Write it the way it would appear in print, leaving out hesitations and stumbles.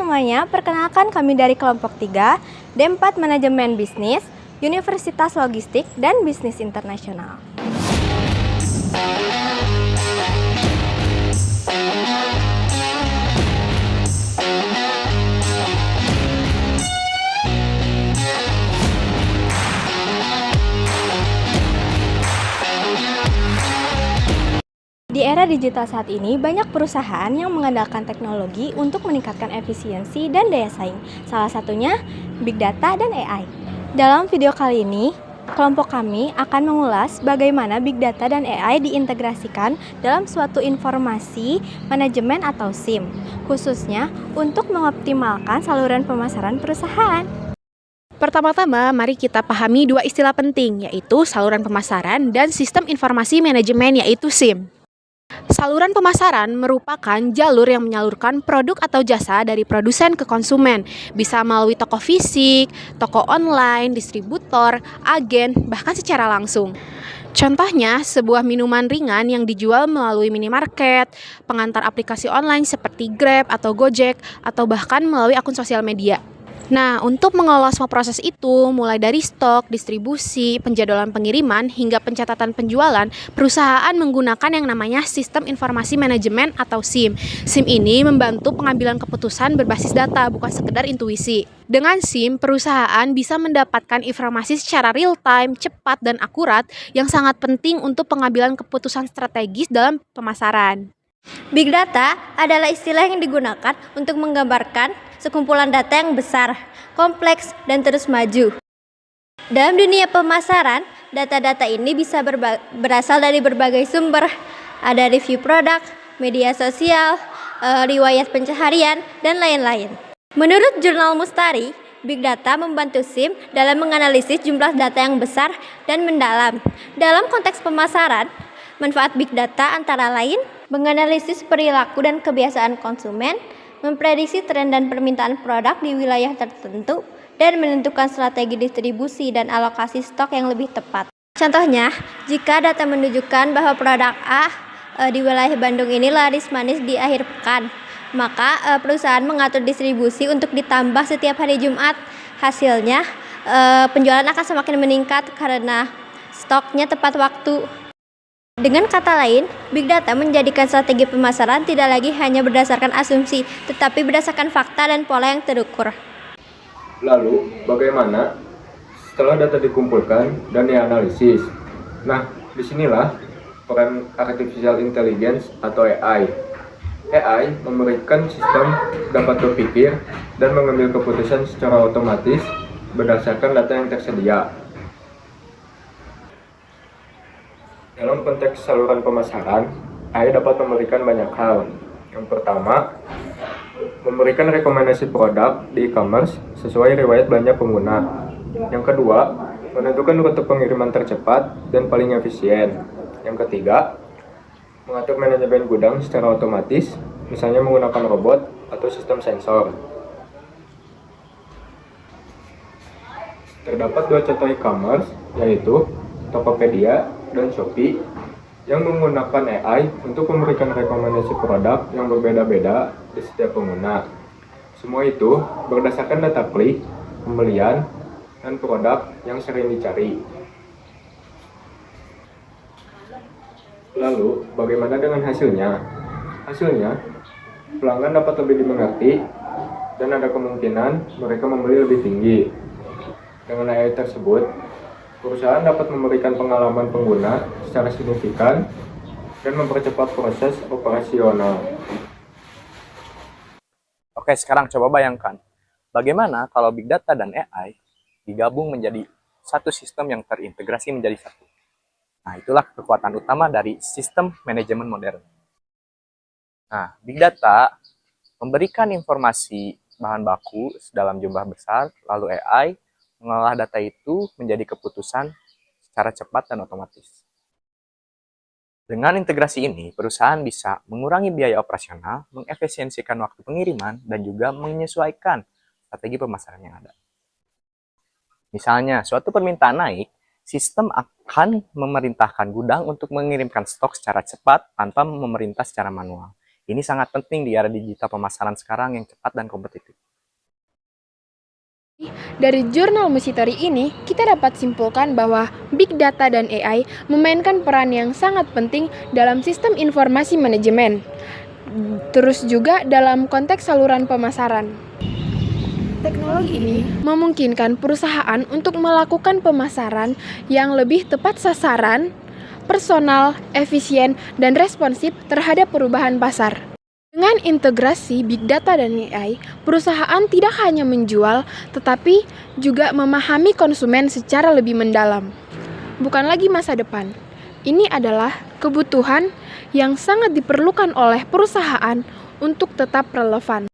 semuanya, perkenalkan kami dari kelompok 3, D4 Manajemen Bisnis, Universitas Logistik dan Bisnis Internasional. Di era digital saat ini, banyak perusahaan yang mengandalkan teknologi untuk meningkatkan efisiensi dan daya saing. Salah satunya Big Data dan AI. Dalam video kali ini, kelompok kami akan mengulas bagaimana Big Data dan AI diintegrasikan dalam suatu informasi manajemen atau SIM, khususnya untuk mengoptimalkan saluran pemasaran perusahaan. Pertama-tama, mari kita pahami dua istilah penting, yaitu saluran pemasaran dan sistem informasi manajemen, yaitu SIM. Saluran pemasaran merupakan jalur yang menyalurkan produk atau jasa dari produsen ke konsumen, bisa melalui toko fisik, toko online, distributor, agen, bahkan secara langsung. Contohnya, sebuah minuman ringan yang dijual melalui minimarket, pengantar aplikasi online seperti Grab atau Gojek, atau bahkan melalui akun sosial media. Nah, untuk mengelola semua proses itu, mulai dari stok, distribusi, penjadwalan pengiriman, hingga pencatatan penjualan, perusahaan menggunakan yang namanya Sistem Informasi Manajemen atau SIM. SIM ini membantu pengambilan keputusan berbasis data, bukan sekedar intuisi. Dengan SIM, perusahaan bisa mendapatkan informasi secara real-time, cepat, dan akurat yang sangat penting untuk pengambilan keputusan strategis dalam pemasaran. Big Data adalah istilah yang digunakan untuk menggambarkan sekumpulan data yang besar, kompleks, dan terus maju. Dalam dunia pemasaran, data-data ini bisa berasal dari berbagai sumber. Ada review produk, media sosial, riwayat pencaharian, dan lain-lain. Menurut Jurnal Mustari, Big Data membantu SIM dalam menganalisis jumlah data yang besar dan mendalam. Dalam konteks pemasaran, manfaat Big Data antara lain menganalisis perilaku dan kebiasaan konsumen, memprediksi tren dan permintaan produk di wilayah tertentu, dan menentukan strategi distribusi dan alokasi stok yang lebih tepat. Contohnya, jika data menunjukkan bahwa produk A di wilayah Bandung ini laris manis di akhir pekan, maka perusahaan mengatur distribusi untuk ditambah setiap hari Jumat. Hasilnya, penjualan akan semakin meningkat karena stoknya tepat waktu. Dengan kata lain, Big Data menjadikan strategi pemasaran tidak lagi hanya berdasarkan asumsi, tetapi berdasarkan fakta dan pola yang terukur. Lalu, bagaimana setelah data dikumpulkan dan dianalisis? Nah, disinilah peran Artificial Intelligence atau AI. AI memberikan sistem dapat berpikir dan mengambil keputusan secara otomatis berdasarkan data yang tersedia. Dalam konteks saluran pemasaran, AI dapat memberikan banyak hal. Yang pertama, memberikan rekomendasi produk di e-commerce sesuai riwayat belanja pengguna. Yang kedua, menentukan rute pengiriman tercepat dan paling efisien. Yang ketiga, mengatur manajemen gudang secara otomatis, misalnya menggunakan robot atau sistem sensor. Terdapat dua contoh e-commerce, yaitu Tokopedia dan Shopee, yang menggunakan AI untuk memberikan rekomendasi produk yang berbeda-beda di setiap pengguna. Semua itu berdasarkan data klik, pembelian, dan produk yang sering dicari. Lalu, bagaimana dengan hasilnya? Hasilnya, pelanggan dapat lebih dimengerti dan ada kemungkinan mereka membeli lebih tinggi. Dengan AI tersebut, perusahaan dapat memberikan pengalaman pengguna secara signifikan dan mempercepat proses operasional. Oke, sekarang coba bayangkan, bagaimana kalau Big Data dan AI digabung menjadi satu sistem yang terintegrasi menjadi satu. Nah, itulah kekuatan utama dari sistem manajemen modern. Nah, Big Data memberikan informasi bahan baku dalam jumlah besar, lalu AI mengolah data itu menjadi keputusan secara cepat dan otomatis. Dengan integrasi ini, perusahaan bisa mengurangi biaya operasional, mengefisiensikan waktu pengiriman, dan juga menyesuaikan strategi pemasaran yang ada. Misalnya, suatu permintaan naik, sistem akan memerintahkan gudang untuk mengirimkan stok secara cepat tanpa memerintah secara manual. Ini sangat penting di era digital pemasaran sekarang yang cepat dan kompetitif. Dari jurnal Musitory ini, kita dapat simpulkan bahwa Big Data dan AI memainkan peran yang sangat penting dalam sistem informasi manajemen, terus juga dalam konteks saluran pemasaran. Teknologi ini memungkinkan perusahaan untuk melakukan pemasaran yang lebih tepat sasaran, personal, efisien, dan responsif terhadap perubahan pasar. Dengan integrasi Big Data dan AI, perusahaan tidak hanya menjual, tetapi juga memahami konsumen secara lebih mendalam. Bukan lagi masa depan. Ini adalah kebutuhan yang sangat diperlukan oleh perusahaan untuk tetap relevan.